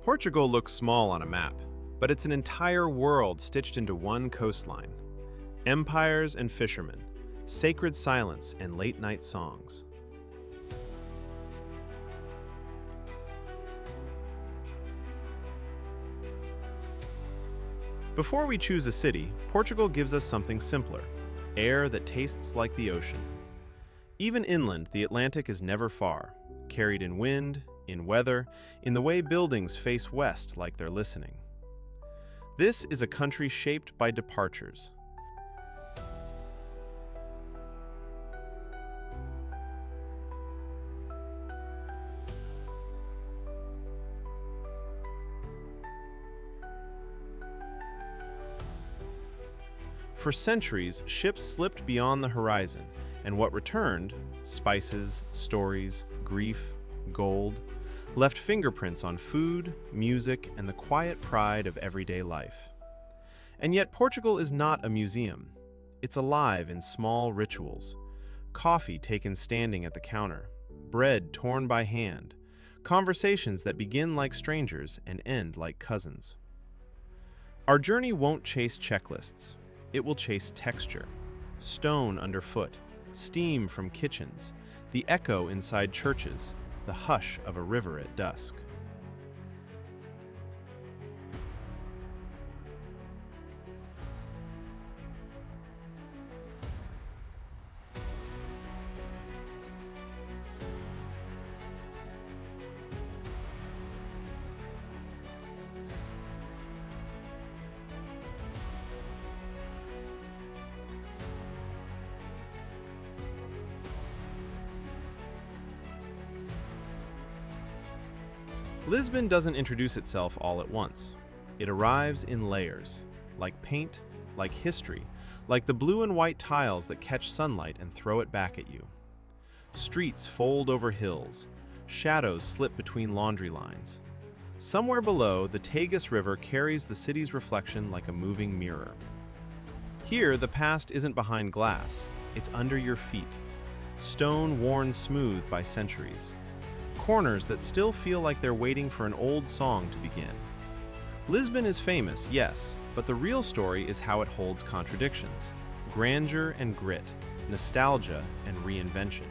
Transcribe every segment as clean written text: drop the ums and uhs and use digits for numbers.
Portugal looks small on a map, but it's an entire world stitched into one coastline. Empires and fishermen, sacred silence and late-night songs. Before we choose a city, Portugal gives us something simpler: air that tastes like the ocean. Even inland, the Atlantic is never far, carried in wind, in weather, in the way buildings face west like they're listening. This is a country shaped by departures. For centuries, ships slipped beyond the horizon, and what returned, spices, stories, grief, gold, left fingerprints on food, music, and the quiet pride of everyday life. And yet Portugal is not a museum. It's alive in small rituals. Coffee taken standing at the counter, bread torn by hand, conversations that begin like strangers and end like cousins. Our journey won't chase checklists. It will chase texture. Stone underfoot, steam from kitchens, the echo inside churches, the hush of a river at dusk. Lisbon doesn't introduce itself all at once. It arrives in layers, like paint, like history, like the blue and white tiles that catch sunlight and throw it back at you. Streets fold over hills, shadows slip between laundry lines. Somewhere below, the Tagus River carries the city's reflection like a moving mirror. Here, the past isn't behind glass, it's under your feet. Stone worn smooth by centuries. Corners that still feel like they're waiting for an old song to begin. Lisbon is famous, yes, but the real story is how it holds contradictions: grandeur and grit, nostalgia and reinvention.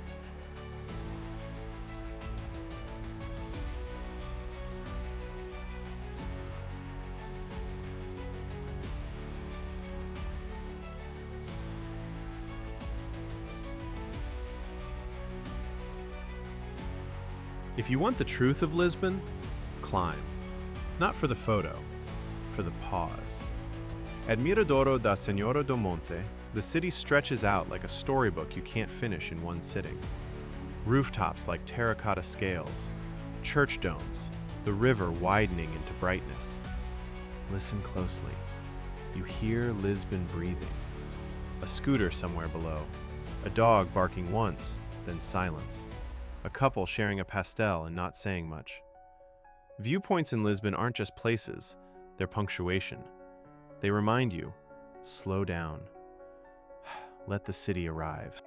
If you want the truth of Lisbon, climb. Not for the photo, for the pause. At Miradouro da Senhora do Monte, the city stretches out like a storybook you can't finish in one sitting. Rooftops like terracotta scales, church domes, the river widening into brightness. Listen closely. You hear Lisbon breathing. A scooter somewhere below, a dog barking once, then silence. A couple sharing a pastel and not saying much. Viewpoints in Lisbon aren't just places, they're punctuation. They remind you, slow down. Let the city arrive.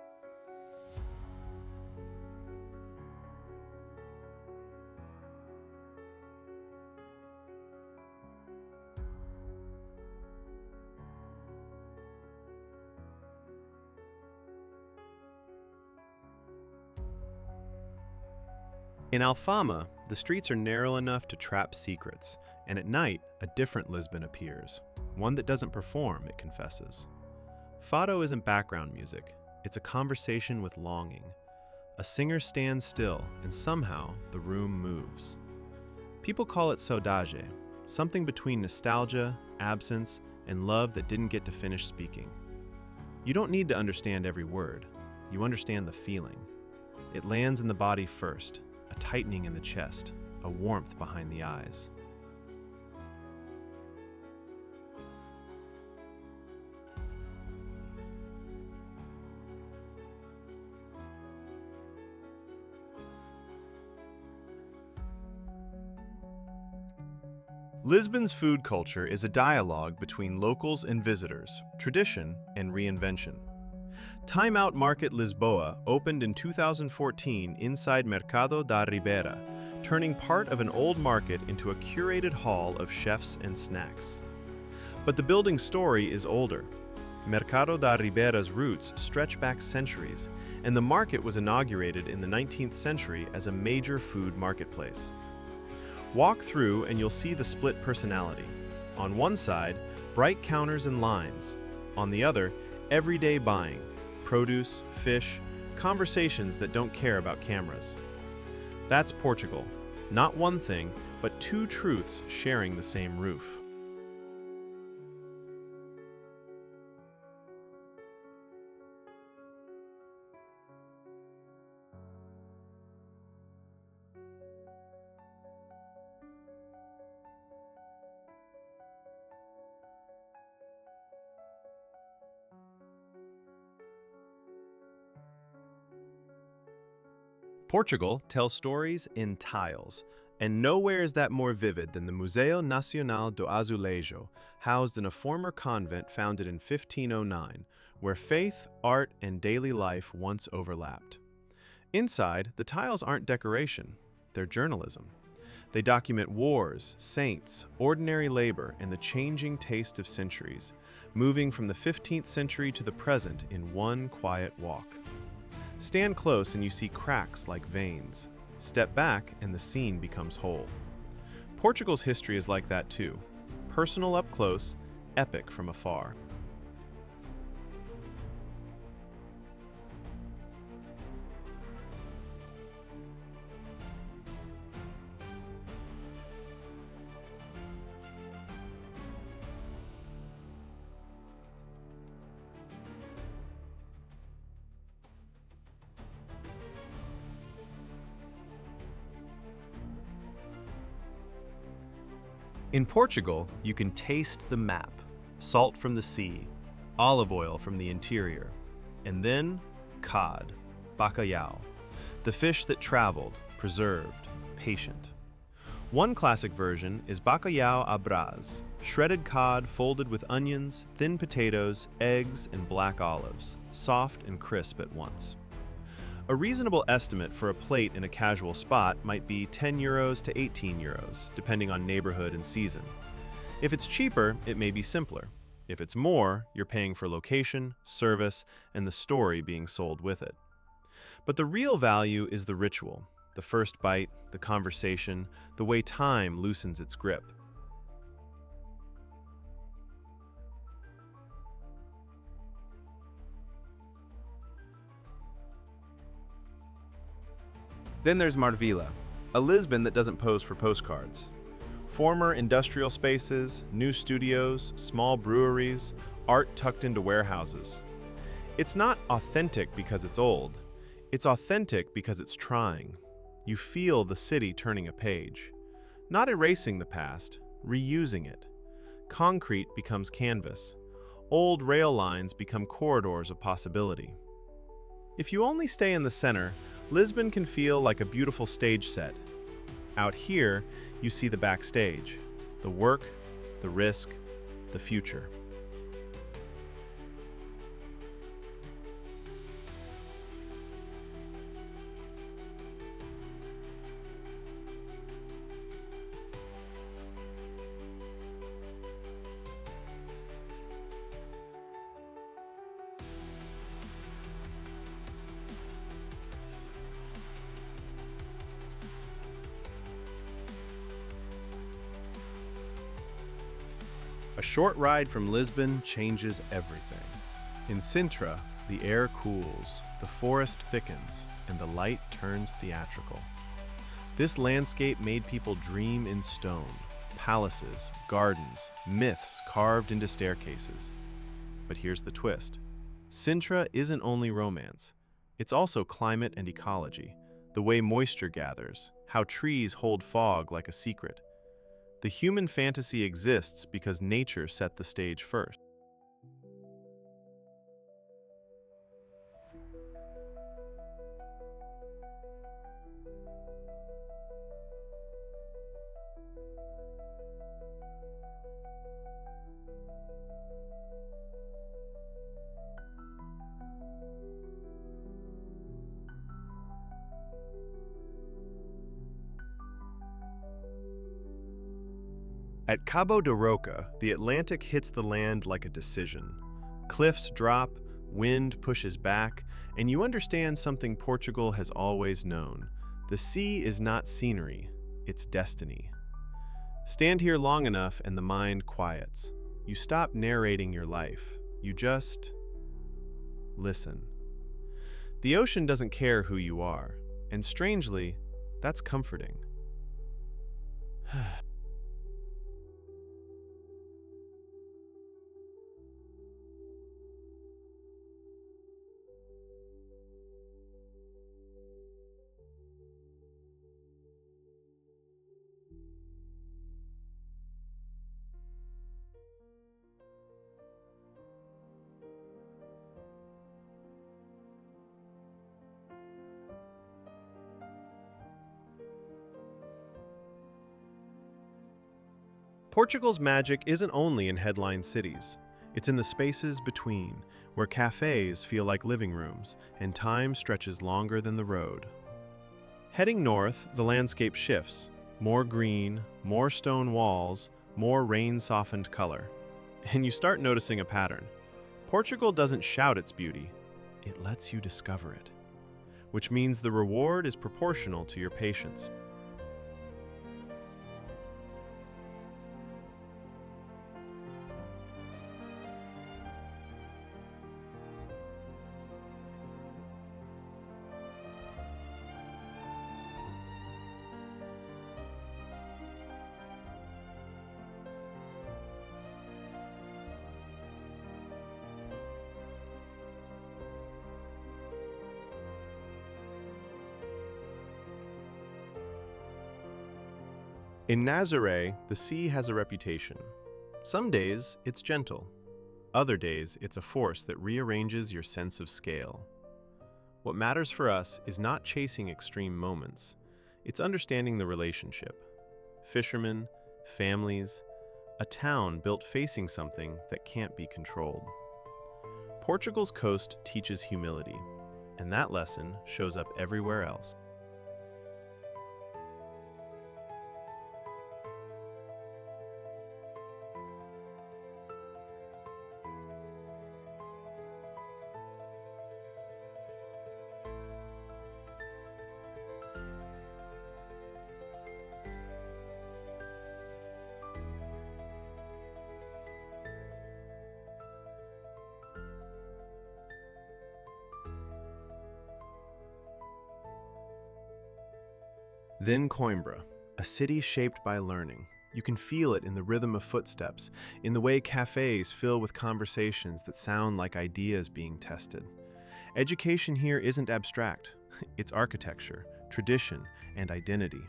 In Alfama, the streets are narrow enough to trap secrets, and at night, a different Lisbon appears, one that doesn't perform, it confesses. Fado isn't background music, it's a conversation with longing. A singer stands still, and somehow the room moves. People call it saudade, something between nostalgia, absence, and love that didn't get to finish speaking. You don't need to understand every word, you understand the feeling. It lands in the body first, a tightening in the chest, a warmth behind the eyes. Lisbon's food culture is a dialogue between locals and visitors, tradition and reinvention. Time Out Market Lisboa opened in 2014 inside Mercado da Ribeira, turning part of an old market into a curated hall of chefs and snacks. But the building's story is older. Mercado da Ribera's roots stretch back centuries, and the market was inaugurated in the 19th century as a major food marketplace. Walk through and you'll see the split personality. On one side, bright counters and lines. On the other, everyday buying, produce, fish, conversations that don't care about cameras. That's Portugal. Not one thing, but two truths sharing the same roof. Portugal tells stories in tiles, and nowhere is that more vivid than the Museu Nacional do Azulejo, housed in a former convent founded in 1509, where faith, art, and daily life once overlapped. Inside, the tiles aren't decoration, they're journalism. They document wars, saints, ordinary labor, and the changing taste of centuries, moving from the 15th century to the present in one quiet walk. Stand close and you see cracks like veins. Step back and the scene becomes whole. Portugal's history is like that too. Personal up close, epic from afar. In Portugal, you can taste the map, salt from the sea, olive oil from the interior, and then cod, bacalhau, the fish that traveled, preserved, patient. One classic version is bacalhau à brás, shredded cod folded with onions, thin potatoes, eggs, and black olives, soft and crisp at once. A reasonable estimate for a plate in a casual spot might be €10 to €18, depending on neighborhood and season. If it's cheaper, it may be simpler. If it's more, you're paying for location, service, and the story being sold with it. But the real value is the ritual, the first bite, the conversation, the way time loosens its grip. Then there's Marvila, a Lisbon that doesn't pose for postcards. Former industrial spaces, new studios, small breweries, art tucked into warehouses. It's not authentic because it's old. It's authentic because it's trying. You feel the city turning a page. Not erasing the past, reusing it. Concrete becomes canvas. Old rail lines become corridors of possibility. If you only stay in the center, Lisbon can feel like a beautiful stage set. Out here, you see the backstage, the work, the risk, the future. A short ride from Lisbon changes everything. In Sintra, the air cools, the forest thickens, and the light turns theatrical. This landscape made people dream in stone, palaces, gardens, myths carved into staircases. But here's the twist. Sintra isn't only romance. It's also climate and ecology, the way moisture gathers, how trees hold fog like a secret. The human fantasy exists because nature set the stage first. At Cabo de Roca, the Atlantic hits the land like a decision. Cliffs drop, wind pushes back, and you understand something Portugal has always known. The sea is not scenery, it's destiny. Stand here long enough and the mind quiets. You stop narrating your life. You just listen. The ocean doesn't care who you are, and strangely, that's comforting. Portugal's magic isn't only in headline cities. It's in the spaces between, where cafes feel like living rooms and time stretches longer than the road. Heading north, the landscape shifts. More green, more stone walls, more rain-softened color. And you start noticing a pattern. Portugal doesn't shout its beauty, it lets you discover it. Which means the reward is proportional to your patience. In Nazaré, the sea has a reputation. Some days, it's gentle. Other days, it's a force that rearranges your sense of scale. What matters for us is not chasing extreme moments. It's understanding the relationship. Fishermen, families, a town built facing something that can't be controlled. Portugal's coast teaches humility, and that lesson shows up everywhere else. Then Coimbra, a city shaped by learning. You can feel it in the rhythm of footsteps, in the way cafes fill with conversations that sound like ideas being tested. Education here isn't abstract. It's architecture, tradition, and identity.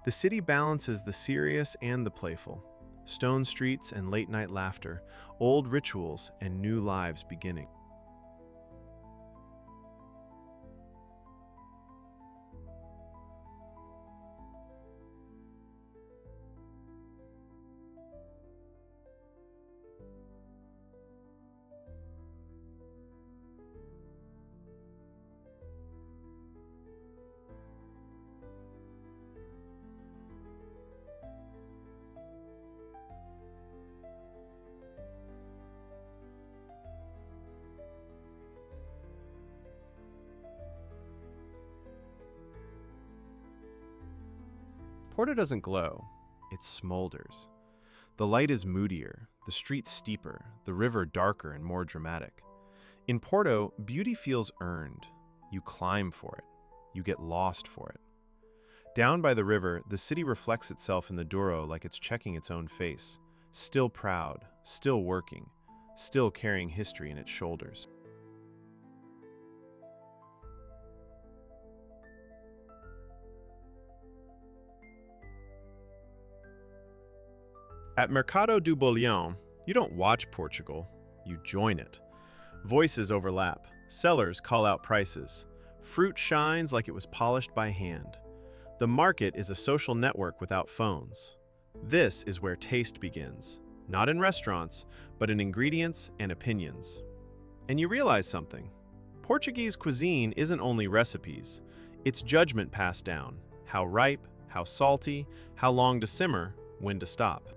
The city balances the serious and the playful. Stone streets and late-night laughter, old rituals and new lives beginning. Porto doesn't glow, it smolders. The light is moodier, the streets steeper, the river darker and more dramatic. In Porto, beauty feels earned. You climb for it. You get lost for it. Down by the river, the city reflects itself in the Douro like it's checking its own face. Still proud, still working, still carrying history in its shoulders. At Mercado do Bolhão, you don't watch Portugal, you join it. Voices overlap, sellers call out prices. Fruit shines like it was polished by hand. The market is a social network without phones. This is where taste begins, not in restaurants, but in ingredients and opinions. And you realize something. Portuguese cuisine isn't only recipes, it's judgment passed down. How ripe, how salty, how long to simmer, when to stop.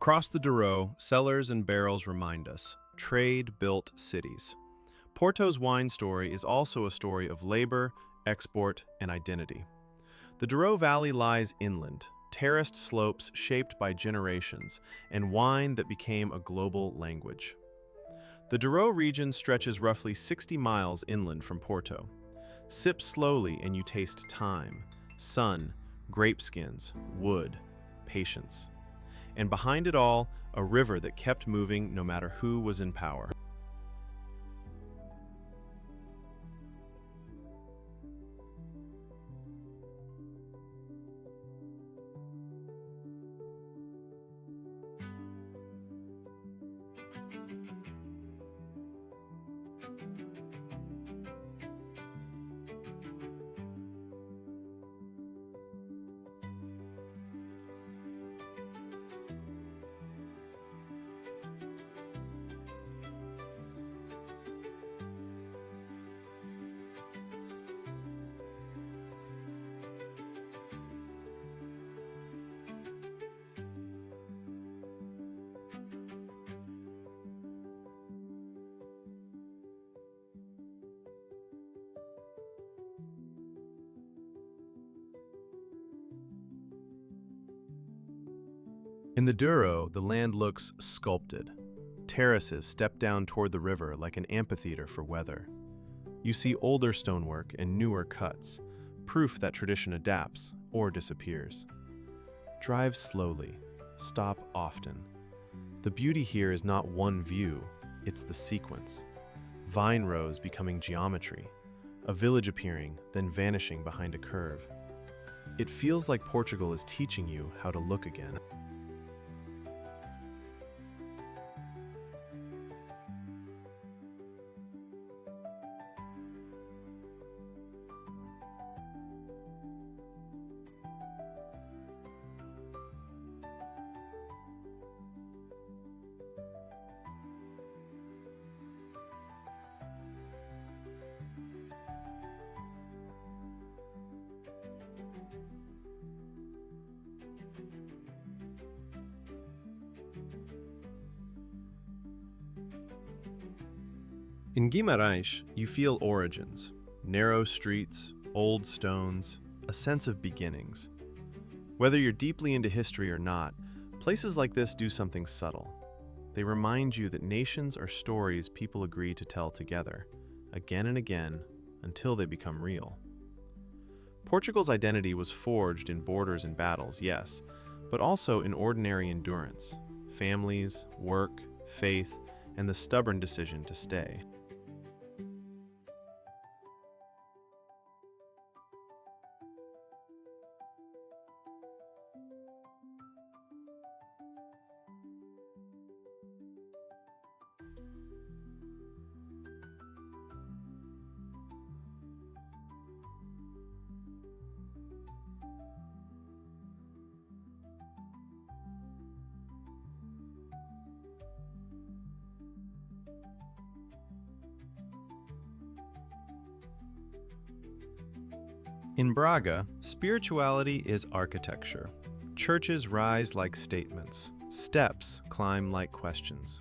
Across the Douro, cellars and barrels remind us, trade built cities. Porto's wine story is also a story of labor, export, and identity. The Douro Valley lies inland, terraced slopes shaped by generations, and wine that became a global language. The Douro region stretches roughly 60 miles inland from Porto. Sip slowly and you taste time, sun, grape skins, wood, patience. And behind it all, a river that kept moving no matter who was in power. In the Douro, the land looks sculpted. Terraces step down toward the river like an amphitheater for weather. You see older stonework and newer cuts, proof that tradition adapts or disappears. Drive slowly, stop often. The beauty here is not one view, it's the sequence. Vine rows becoming geometry, a village appearing, then vanishing behind a curve. It feels like Portugal is teaching you how to look again. In Guimarães, you feel origins, narrow streets, old stones, a sense of beginnings. Whether you're deeply into history or not, places like this do something subtle. They remind you that nations are stories people agree to tell together, again and again, until they become real. Portugal's identity was forged in borders and battles, yes, but also in ordinary endurance, families, work, faith, and the stubborn decision to stay. In Braga, spirituality is architecture. Churches rise like statements. Steps climb like questions.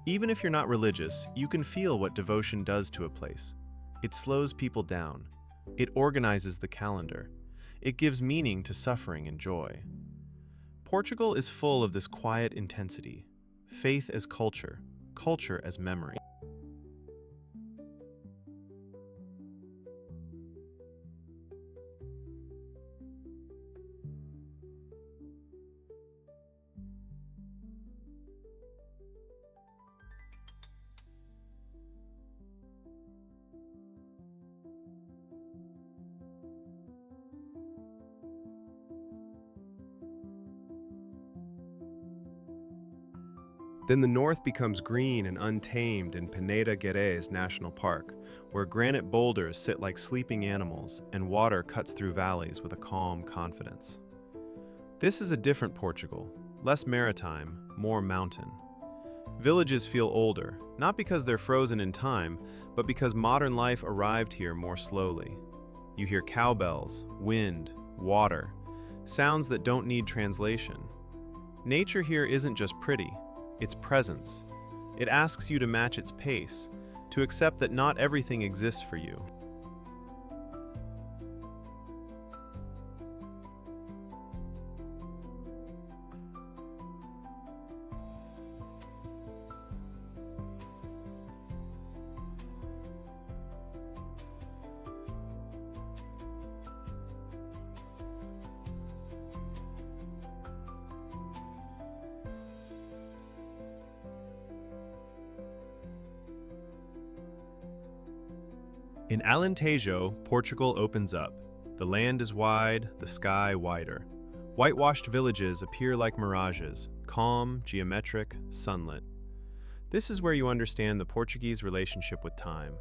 Even if you're not religious, you can feel what devotion does to a place. It slows people down. It organizes the calendar. It gives meaning to suffering and joy. Portugal is full of this quiet intensity. Faith as culture, culture as memory. Then the north becomes green and untamed in Peneda Gerês National Park, where granite boulders sit like sleeping animals and water cuts through valleys with a calm confidence. This is a different Portugal, less maritime, more mountain. Villages feel older, not because they're frozen in time, but because modern life arrived here more slowly. You hear cowbells, wind, water, sounds that don't need translation. Nature here isn't just pretty, it's presence. It asks you to match its pace, to accept that not everything exists for you. In Alentejo, Portugal opens up. The land is wide, the sky wider. Whitewashed villages appear like mirages, calm, geometric, sunlit. This is where you understand the Portuguese relationship with time.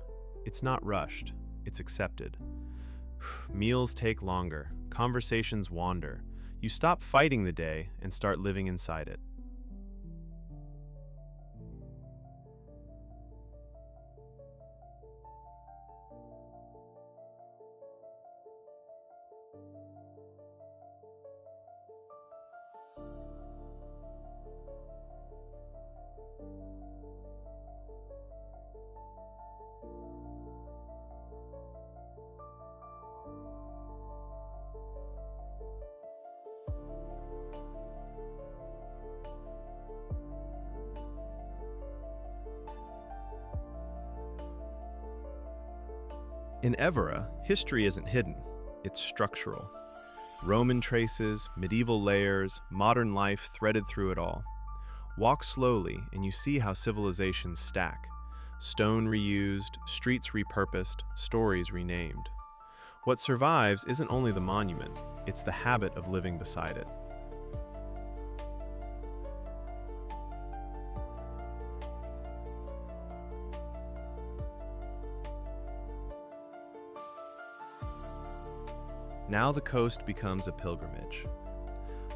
It's not rushed, it's accepted. Meals take longer, conversations wander. You stop fighting the day and start living inside it. In Évora, history isn't hidden, it's structural. Roman traces, medieval layers, modern life threaded through it all. Walk slowly and you see how civilizations stack. Stone reused, streets repurposed, stories renamed. What survives isn't only the monument, it's the habit of living beside it. Now the coast becomes a pilgrimage.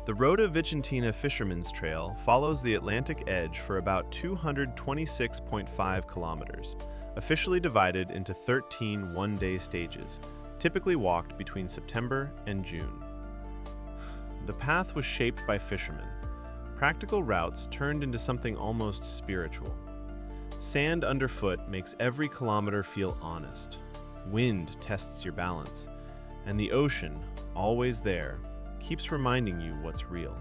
The Rota Vicentina Fisherman's Trail follows the Atlantic edge for about 226.5 kilometers, officially divided into 13 one-day stages, typically walked between September and June. The path was shaped by fishermen. Practical routes turned into something almost spiritual. Sand underfoot makes every kilometer feel honest. Wind tests your balance. And the ocean, always there, keeps reminding you what's real.